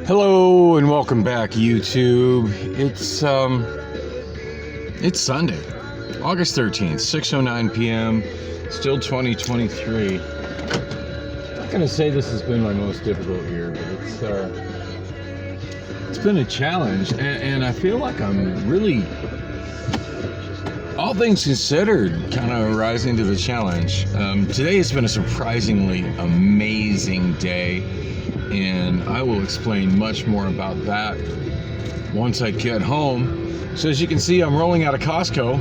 Hello and welcome back, YouTube. It's Sunday, August 13th, 6:09 p.m. Still 2023. I'm not gonna say this has been my most difficult year, but it's been a challenge, and I feel like I'm really, all things considered, kind of rising to the challenge. Today has been a surprisingly amazing day, and I will explain much more about that once I get home. So as you can see, I'm rolling out of Costco,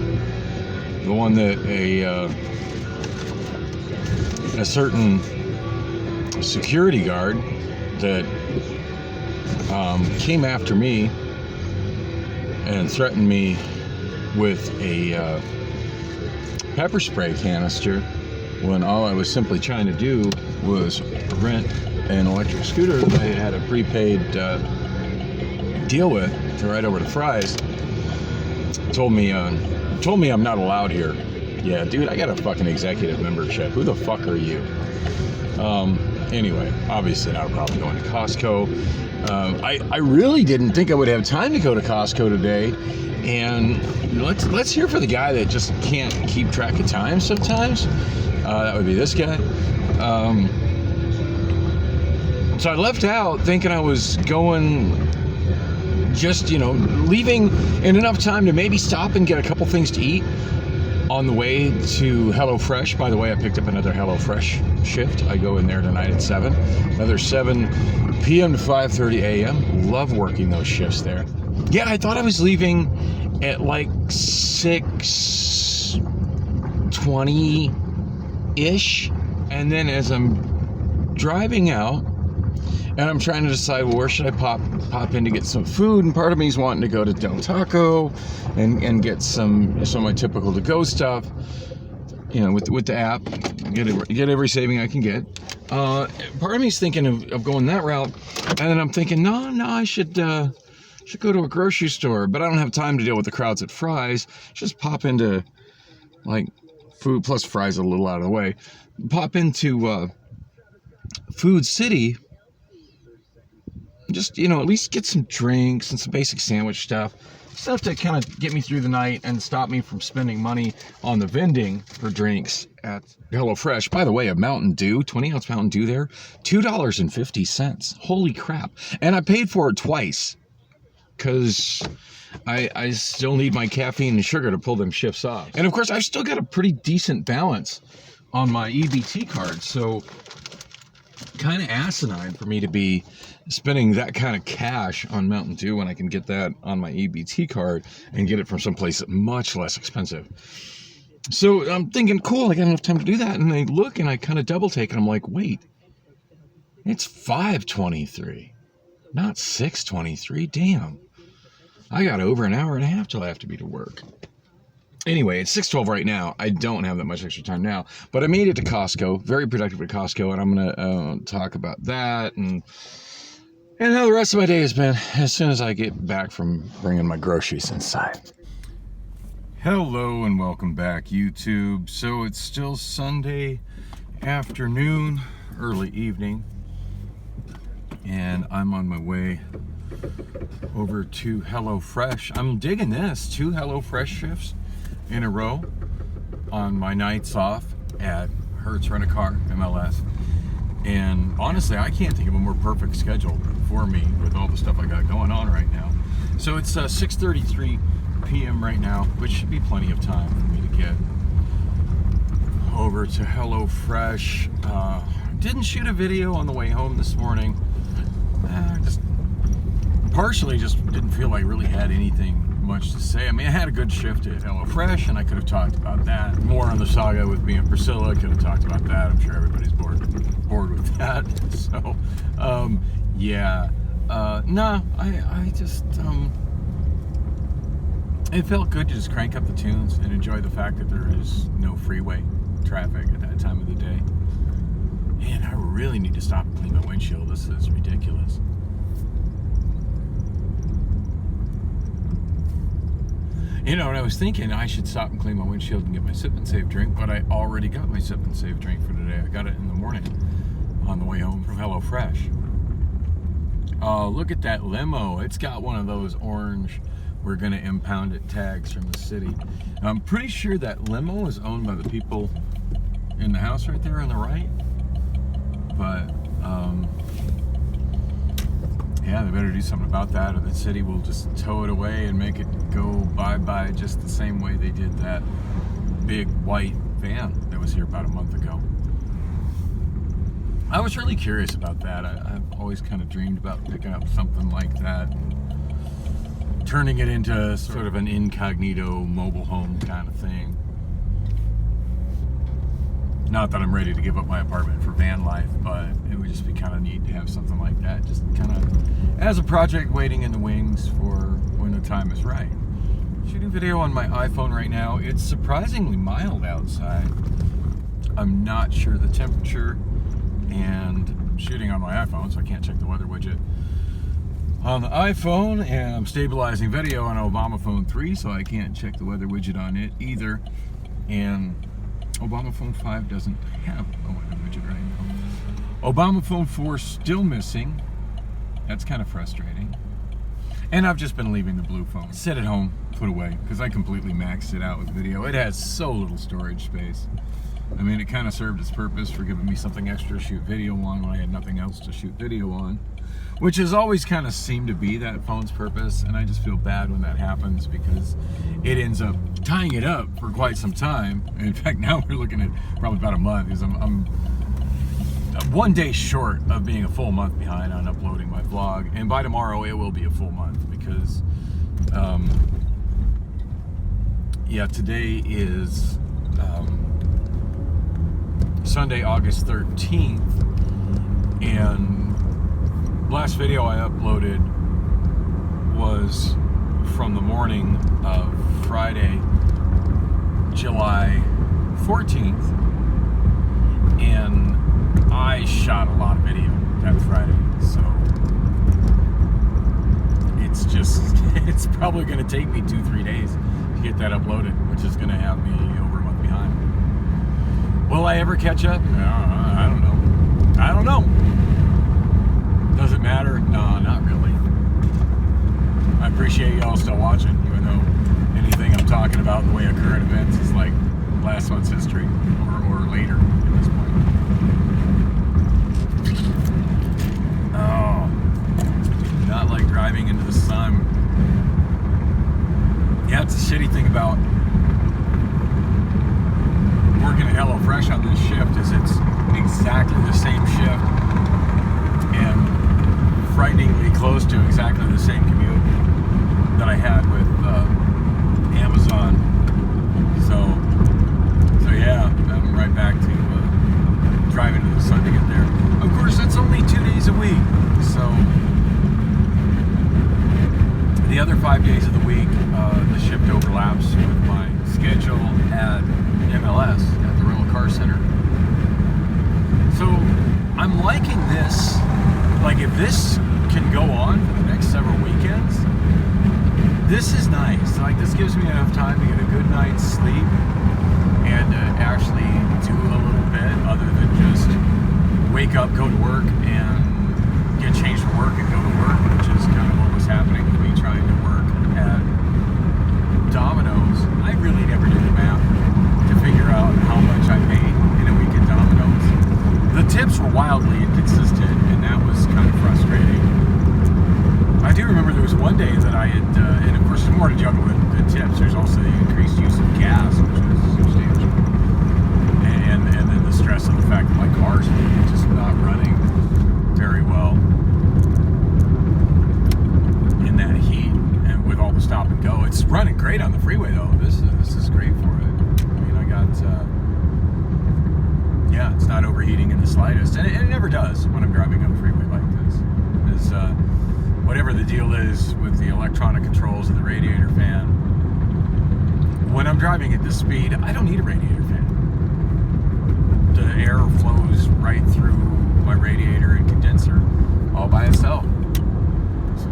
the one that a certain security guard that came after me and threatened me with a pepper spray canister when all I was simply trying to do was rent an electric scooter that I had a prepaid deal with to ride over to Fry's. Told me I'm not allowed here. Yeah, dude, I got a fucking executive membership. Who the fuck are you? Anyway, obviously not a problem going to Costco. I really didn't think I would have time to go to Costco today. And let's hear for the guy that just can't keep track of time sometimes. That would be this guy. So I left out thinking I was going, just, leaving in enough time to maybe stop and get a couple things to eat on the way to HelloFresh. By the way, I picked up another HelloFresh shift. I go in there tonight at 7. Another 7 p.m. to 5:30 a.m. Love working those shifts there. Yeah, I thought I was leaving at like 6:20-ish. And then as I'm driving out, and I'm trying to decide, well, where should I pop in to get some food? And part of me is wanting to go to Del Taco and get some of my typical to-go stuff, with the app, get every saving I can get. Part of me is thinking of going that route, and then I'm thinking, no, I should go to a grocery store, but I don't have time to deal with the crowds at Fry's. Just pop into, like, food plus Fry's a little out of the way. Pop into Food City. Just, at least get some drinks and some basic sandwich stuff to kind of get me through the night and stop me from spending money on the vending for drinks at HelloFresh. By the way, a Mountain Dew, 20-ounce Mountain Dew there, $2.50. Holy crap. And I paid for it twice because I still need my caffeine and sugar to pull them shifts off. And of course, I've still got a pretty decent balance on my EBT card, so kind of asinine for me to be spending that kind of cash on Mountain Dew when I can get that on my EBT card and get it from someplace much less expensive. So I'm thinking, cool, I got enough time to do that. And I look and I kind of double take and I'm like, wait, it's 5:23, not 6:23. Damn, I got over an hour and a half till I have to be to work. Anyway, it's 6:12 right now. I don't have that much extra time now, but I made it to Costco, very productive at Costco, and I'm going to talk about that and how the rest of my day has been as soon as I get back from bringing my groceries inside. Hello and welcome back, YouTube. So it's still Sunday afternoon, early evening, and I'm on my way over to HelloFresh. I'm digging this, 2 HelloFresh shifts in a row on my nights off at Hertz Rent-A-Car, MLS. And honestly, I can't think of a more perfect schedule for me with all the stuff I got going on right now. So it's 6:33 p.m. right now, which should be plenty of time for me to get over to HelloFresh. Didn't shoot a video on the way home this morning. Just didn't feel like I really had anything much to say. I mean, I had a good shift at HelloFresh, and I could have talked about that. More on the saga with me and Priscilla. I could have talked about that. I'm sure everybody's bored with that. So, yeah. I just, it felt good to just crank up the tunes and enjoy the fact that there is no freeway traffic at that time of the day. Man, I really need to stop and clean my windshield. This is ridiculous. And I was thinking I should stop and clean my windshield and get my Sip and Save drink, but I already got my Sip and Save drink for today. I got it in the morning on the way home from HelloFresh. Oh, look at that limo. It's got one of those orange, we're going to impound it tags from the city. I'm pretty sure that limo is owned by the people in the house right there on the right. But, yeah, they better do something about that, or the city will just tow it away and make it go bye-bye just the same way they did that big white van that was here about a month ago. I was really curious about that. I've always kind of dreamed about picking up something like that, turning it into sort of an incognito mobile home kind of thing. Not that I'm ready to give up my apartment for van life, but it would just be kind of neat to have something like that, just kind of as a project waiting in the wings for when the time is right. Shooting video on my iPhone right now. It's surprisingly mild outside. I'm not sure the temperature, and I'm shooting on my iPhone, so I can't check the weather widget on the iPhone, and I'm stabilizing video on Obamaphone 3, so I can't check the weather widget on it either. And Obamaphone 5 doesn't have a weather widget right now. Obamaphone 4 still missing. That's kind of frustrating. And I've just been leaving the blue phone sit at home, put away, because I completely maxed it out with video. It has so little storage space. I mean, it kind of served its purpose for giving me something extra to shoot video on when I had nothing else to shoot video on, which has always kind of seemed to be that phone's purpose, and I just feel bad when that happens because it ends up tying it up for quite some time. In fact, now we're looking at probably about a month, because I'm 1 day short of being a full month behind on uploading my vlog, and by tomorrow it will be a full month because yeah, today is Sunday, August 13th, and last video I uploaded was from the morning of Friday, July 14th, and I shot a lot of video that Friday, so it's probably going to take me 2-3 days to get that uploaded, which is going to have me over a month behind. Will I ever catch up? I don't know. I don't know. Does it matter? No, not really. I appreciate y'all still watching, even though anything I'm talking about in the way of current events is like last month's history or later at this point. Oh, not like driving into the sun. Yeah, it's a shitty thing about working at HelloFresh on this shift is it's exactly the same shift and frighteningly close to exactly the same commute that I had with Amazon. So yeah, I'm right back to driving to the sun to get there. Of course, that's only 2 days a week, so the other 5 days of the week, the shift overlaps with my schedule at MLS, at the rental car center. So I'm liking this. Like, if this can go on for the next several weekends, this is nice. Like, this gives me enough time to get a good night's sleep and actually do a little bit other than just wake up, go to work, and get changed for work and go to work, which is kind of what was happening with me trying to work at Domino's. I really never did the math to figure out how much I made in a week at Domino's. The tips were wildly inconsistent, and that was kind of frustrating. I do remember there was one day that I had, and of course there's more to juggle with the tips. There's also the increased use of gas, which was substantial. And then the stress of the fact that my car's just not running very well in that heat and with all the stop and go. It's running great on the freeway though. This is great for it. I mean, I got, yeah, it's not overheating in the slightest. And it never does when I'm driving on the freeway like this. It's, whatever the deal is with the electronic controls of the radiator fan, when I'm driving at this speed, I don't need a radiator fan. The air flows right through my radiator and condenser all by itself. So,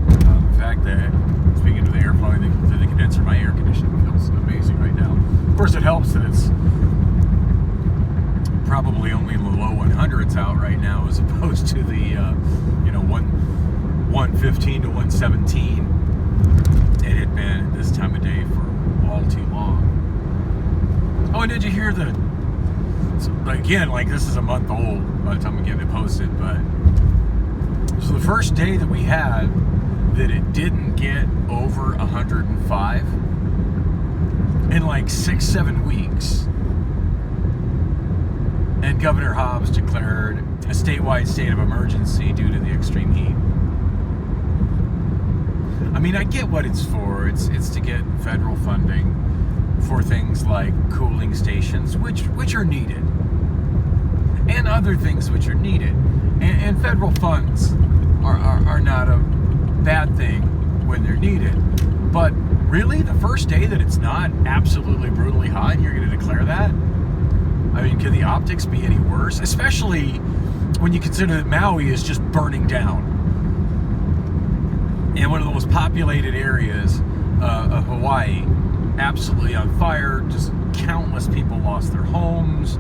the fact that, speaking of the air flowing through the condenser, my air conditioning feels amazing right now. Of course, it helps that it's probably only in the low 100s out right now, as opposed to the 115 to 117. It had been at this time of day for all too long. Oh, and did you hear again, like this is a month old by the time I'm getting it posted, but so the first day that we had that it didn't get over 105 in like 6-7 weeks. And Governor Hobbs declared a statewide state of emergency due to the extreme heat. I mean, I get what it's for. It's to get federal funding for things like cooling stations, which are needed, and other things which are needed. And federal funds are not a bad thing when they're needed. But really, the first day that it's not absolutely brutally hot, and you're going to declare that? I mean, could the optics be any worse? Especially when you consider that Maui is just burning down. And one of the most populated areas of Hawaii, absolutely on fire. Just countless people lost their homes.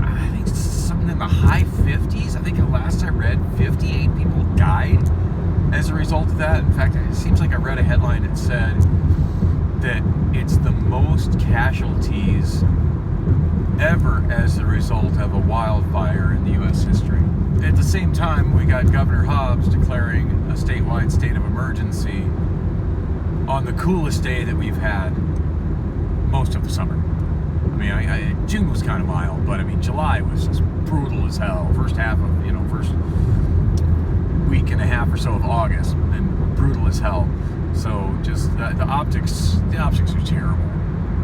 I think something in the high 50s. I think the last I read, 58 people died as a result of that. In fact, it seems like I read a headline that said that it's the most casualties ever as a result of a wildfire in the U.S. history. At the same time, we got Governor Hobbs declaring a statewide state of emergency on the coolest day that we've had most of the summer. I mean, June was kind of mild, but I mean, July was just brutal as hell. First week and a half or so of August, and brutal as hell. So just the optics are terrible.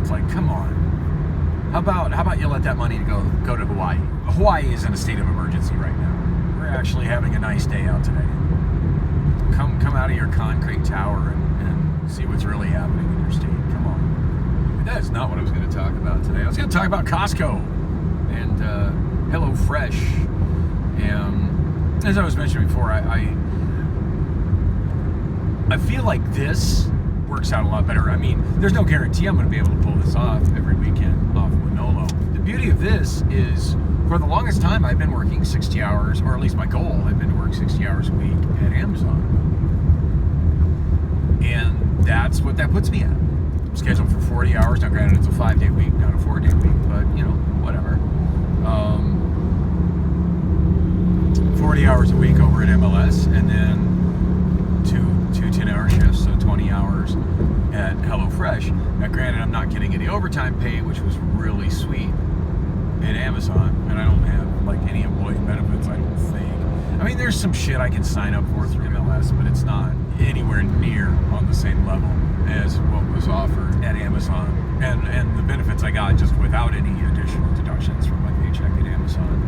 It's like, come on. How about you let that money go to Hawaii? Hawaii is in a state of emergency right now. We're actually having a nice day out today. Come out of your concrete tower and see what's really happening in your state. Come on. That is not what I was going to talk about today. I was going to talk about Costco and HelloFresh. And as I was mentioning before, I feel like this works out a lot better. I mean, there's no guarantee I'm going to be able to pull this off every weekend off Wonolo. The beauty of this is, for the longest time, I've been working 60 hours, or at least my goal had been to work 60 hours a week at Amazon. And that's what that puts me at. I'm scheduled for 40 hours. Now, granted, it's a 5-day week, not a 4-day week, but, whatever. 40 hours a week over at MLS, and then two 10-hour shifts, so 20 hours at HelloFresh. Now, granted, I'm not getting any overtime pay, which was really sweet at Amazon, and I don't have like any employee benefits, I don't think. I mean, there's some shit I can sign up for through MLS, but it's not anywhere near on the same level as what was offered at Amazon, and the benefits I got just without any additional deductions from my paycheck at Amazon.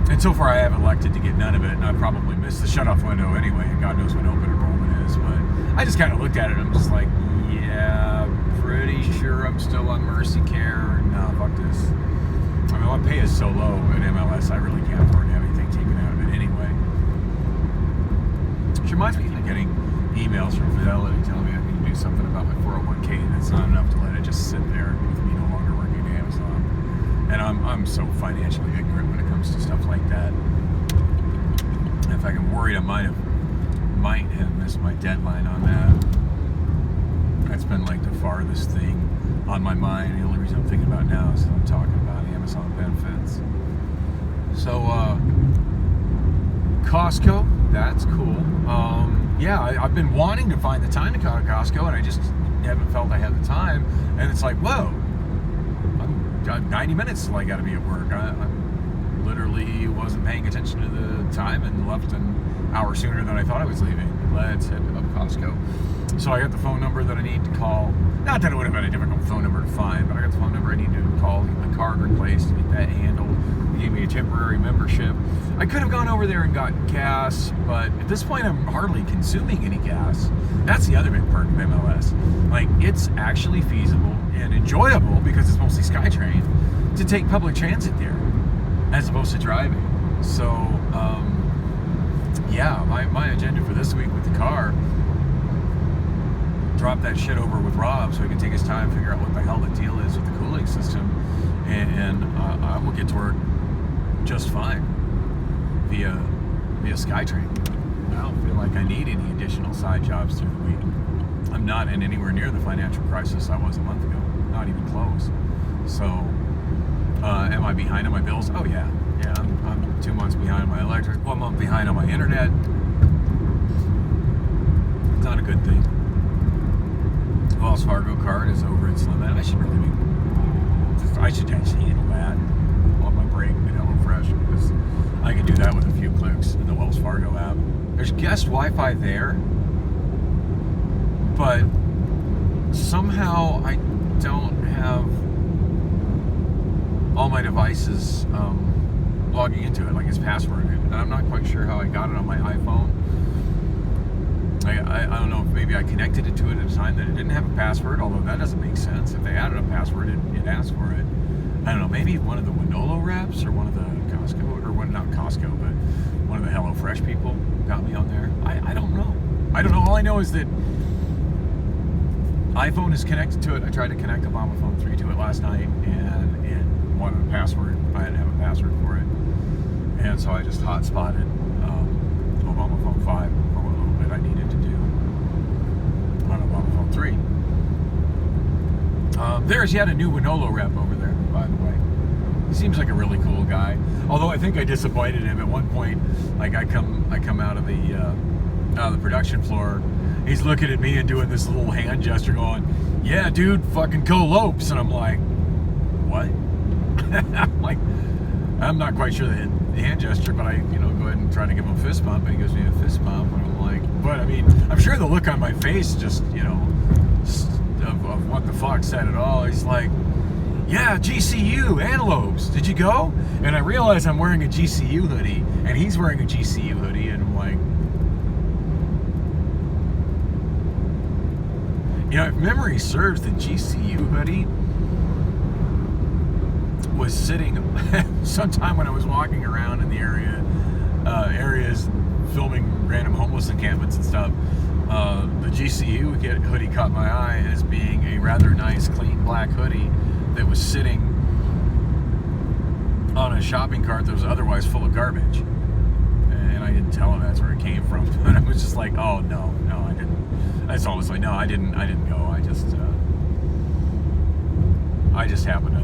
And so far, I have elected to get none of it, and I probably missed the shutoff window anyway, and God knows when open enrollment is, but I just kind of looked at it, and I'm just like, yeah, pretty sure I'm still on Mercy Care. No, fuck this. I mean, my pay is so low at MLS, I really can't afford to have anything taken out of it anyway. Which reminds me of getting emails from Fidelity telling me I need to do something about my 401k, and it's not enough to let it just sit there with me no longer working at Amazon. And I'm so financially ignorant when it comes to stuff like that. In fact, I'm worried I might have missed my deadline on that. That's been like the farthest thing on my mind. The only reason I'm thinking about it now is that I'm talking about Amazon benefits. So, Costco, that's cool. I've been wanting to find the time to go to Costco, and I just haven't felt I had the time. And it's like, whoa, I've got 90 minutes till I got to be at work. I literally wasn't paying attention to the time and left an hour sooner than I thought I was leaving. Let's head up Costco. So I got the phone number that I need to call. Not that it would have been a difficult phone number to find, but I got the phone number I need to call to get my card replaced, to get that handled. They gave me a temporary membership. I could have gone over there and got gas, but at this point I'm hardly consuming any gas. That's the other big perk of MLS. Like, it's actually feasible and enjoyable, because it's mostly SkyTrain, to take public transit there as opposed to driving. So, my agenda for this week with the car, drop that shit over with Rob so he can take his time and figure out what the hell the deal is with the cooling system, and I will get to work just fine via be a SkyTrain. I don't feel like I need any additional side jobs through the week. I'm not in anywhere near the financial crisis I was a month ago. Not even close. So, am I behind on my bills? Oh yeah. Yeah, I'm 2 months behind on my electric, 1 month behind on my internet. It's not a good thing. Wells Fargo card is over its limit. I should actually handle that on my break at HelloFresh, because I can do that with a few clicks in the Wells Fargo app. There's guest Wi-Fi there, but somehow I don't have all my devices logging into it, like it's passworded, and I'm not quite sure how I got it on my iPhone. I don't know if maybe I connected it to it at a time that it didn't have a password, although that doesn't make sense. If they added a password, it asked for it. I don't know, maybe one of the Wonolo reps or one of the Costco, or one, not Costco, but one of the HelloFresh people got me on there. I don't know. I don't know. All I know is that iPhone is connected to it. I tried to connect Obamaphone 3 to it last night, and it wanted a password. I didn't have a password for it. And so I just hotspotted Obamaphone 5 for what little bit I needed to do on Obamaphone 3. There's yet a new Wonolo rep over there, by the way. He seems like a really cool guy. Although I think I disappointed him at one point. Like I come out of the production floor. He's looking at me and doing this little hand gesture, going, "Yeah, dude, fucking go Lopes." And I'm like, "What?" I'm like, I'm not quite sure the hand gesture, but I, go ahead and try to give him a fist bump, and he gives me a fist bump, and I'm like, but I mean, I'm sure the look on my face just, of what the fuck said it all. He's like, "Yeah, GCU, Antelopes, did you go?" And I realize I'm wearing a GCU hoodie, and he's wearing a GCU hoodie, and I'm like, if memory serves, the GCU hoodie was sitting sometime when I was walking around in the areas filming random homeless encampments and stuff. The GCU hoodie caught my eye as being a rather nice, clean black hoodie that was sitting on a shopping cart that was otherwise full of garbage. And I didn't tell him that's where it came from. But I was just like, "Oh no, I didn't." That's always like, "No, I didn't go. I just happened to."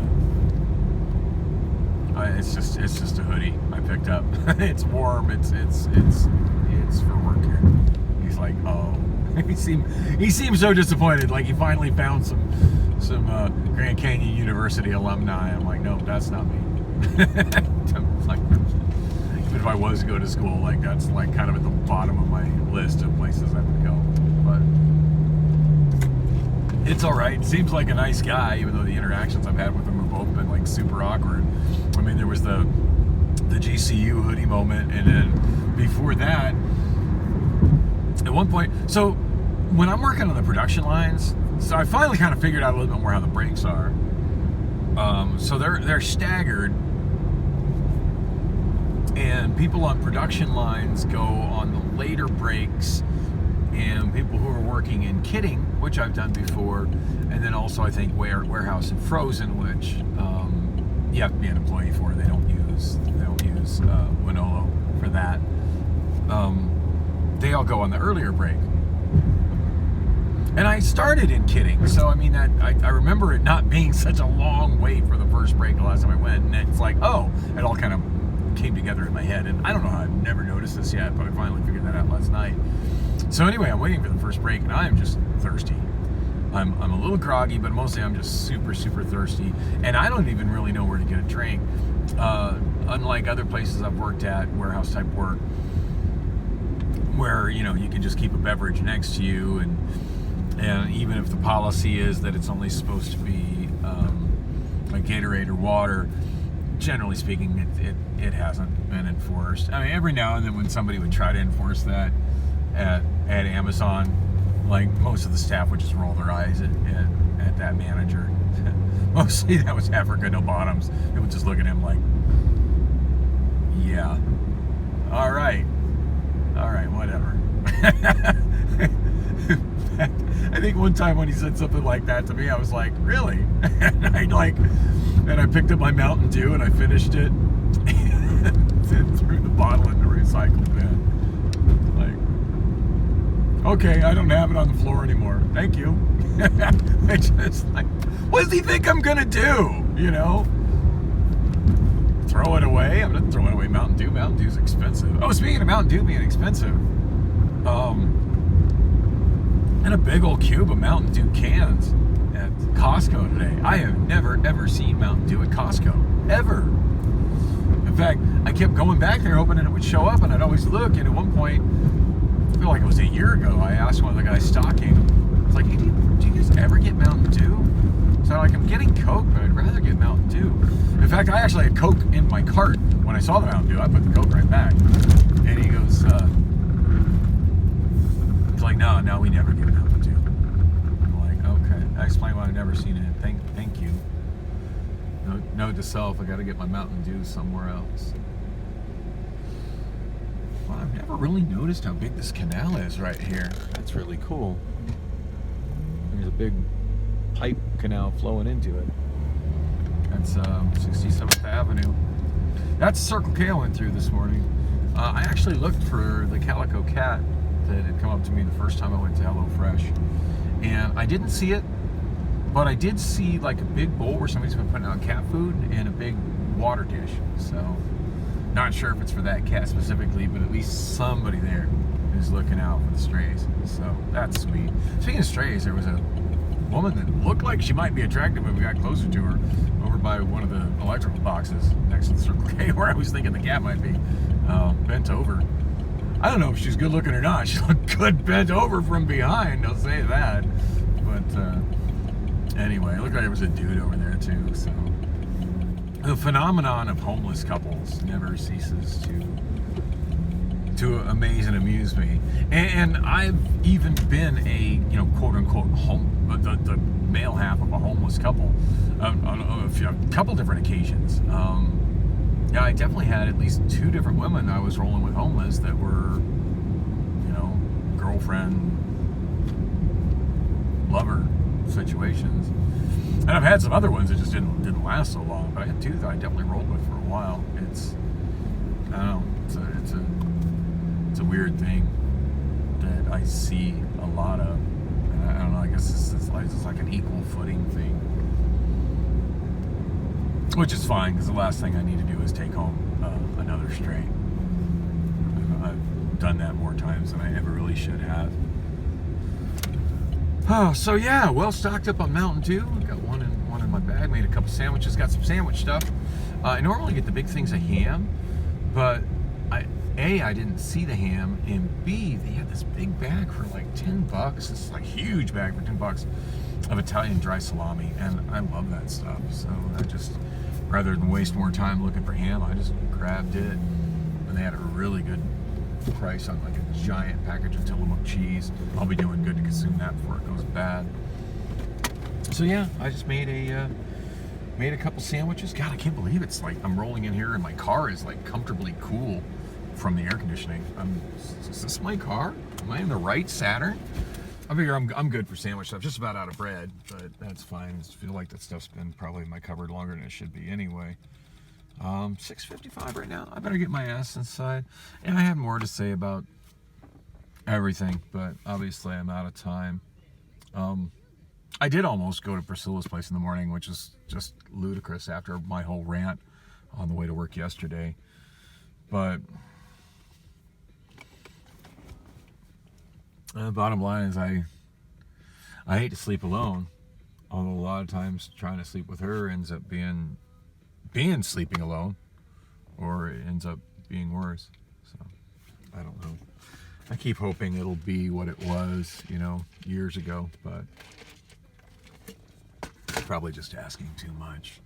It's just a hoodie I picked up. It's warm. It's for work here. He's like, "Oh." He seemed so disappointed. Like he finally found some Grand Canyon University alumni. I'm like, "No, that's not me." Like, even if I was to go to school, like that's like kind of at the bottom of my list of places I would go. But it's all right. Seems like a nice guy, even though the interactions I've had with him have both been like super awkward. I mean, there was the GCU hoodie moment, and then before that, at one point, so when I'm working on the production lines, so I finally kind of figured out a little bit more how the breaks are. So they're staggered, and people on production lines go on the later breaks, and people who are working in kitting, which I've done before, and then also I think warehouse and frozen, which you have to be an employee for. They don't use Wonolo for that. They all go on the earlier break. And I started in kitting, so I mean that I remember it not being such a long wait for the first break the last time I went, and it's like, oh, it all kind of came together in my head, and I don't know how I've never noticed this yet, but I finally figured that out last night. So anyway, I'm waiting for the first break, and I am just thirsty. I'm a little groggy, but mostly I'm just super, super thirsty, and I don't even really know where to get a drink. Unlike other places I've worked at, warehouse type work, where you can just keep a beverage next to you, and even if the policy is that it's only supposed to be like Gatorade or water, generally speaking, it hasn't been enforced. I mean, every now and then when somebody would try to enforce that at Amazon, like most of the staff would just roll their eyes at that manager. Mostly that was Africa, no bottoms. They would just look at him like, yeah, all right, whatever. I think one time when he said something like that to me, I was like, really? And I picked up my Mountain Dew and I finished it and threw the bottle in the recycle bin. Like, okay, I don't have it on the floor anymore. Thank you. It's just like, what does he think I'm gonna do? You know? Throw it away? I'm not throwing away Mountain Dew. Mountain Dew's expensive. Oh, speaking of Mountain Dew being expensive, and a big old cube of Mountain Dew cans at Costco today. I have never ever seen Mountain Dew at Costco. Ever. In fact, I kept going back there hoping that it would show up, and I'd always look, and at one point, I feel like it was a year ago, I asked one of the guys stocking, I was like, hey, do you guys ever get Mountain Dew? So I'm getting Coke, but I'd rather get Mountain Dew. In fact, I actually had Coke in my cart when I saw the Mountain Dew. I put the Coke right back. And he goes, he's like, no, we never get Mountain Dew. I'm like, okay. I explained why I've never seen it. Thank you. Note to self, I got to get my Mountain Dew somewhere else. Well, I've never really noticed how big this canal is right here. That's really cool. There's a big pipe canal flowing into it. That's 67th Avenue. That's Circle K I went through this morning. I actually looked for the calico cat that had come up to me the first time I went to HelloFresh, and I didn't see it, but I did see like a big bowl where somebody's been putting out cat food and a big water dish. So not sure if it's for that cat specifically, but at least somebody there is looking out for the strays. So that's sweet. Speaking of strays, there was a woman that looked like she might be attractive when we got closer to her over by one of the electrical boxes next to the Circle K where I was thinking the cat might be bent over. I don't know if she's good looking or not. She looked good bent over from behind, I'll say that. But anyway, it looked like there was a dude over there too. So the phenomenon of homeless couples never ceases to amaze and amuse me. And I've even been a, quote unquote the male half of a homeless couple on a couple different occasions. Yeah, I definitely had at least two different women I was rolling with homeless that were, girlfriend, lover situations. And I've had some other ones that just didn't last so long, but I had two that I definitely rolled with for a while. I don't know, it's a weird thing that I see a lot of. And I don't know, I guess it's like an equal footing thing. Which is fine, because the last thing I need to do is take home another stray. I've done that more times than I ever really should have. Oh, so yeah, well stocked up on Mountain Dew. I've got one in my bag. Made a couple sandwiches. Got some sandwich stuff. I normally get the big things of ham, but I didn't see the ham, and B, they had this big bag for like $10. This is like huge bag for $10 of Italian dry salami, and I love that stuff. So I just, rather than waste more time looking for ham, I just grabbed it, and they had a really good price on like a giant package of Tillamook cheese. I'll be doing good to consume that before it goes bad. So yeah, I just made a couple sandwiches. God, I can't believe it's like I'm rolling in here and my car is like comfortably cool from the air conditioning. Is this my car? Am I in the right Saturn? I figure I'm good for sandwich stuff. Just about out of bread, but that's fine. I feel like that stuff's been probably in my cupboard longer than it should be anyway. 6:55 right now. I better get my ass inside. And I had more to say about everything, but obviously I'm out of time. I did almost go to Priscilla's place in the morning, which is just ludicrous after my whole rant on the way to work yesterday. But the bottom line is I hate to sleep alone, although a lot of times trying to sleep with her ends up being sleeping alone, or it ends up being worse. So I don't know. I keep hoping it'll be what it was, years ago, but probably just asking too much.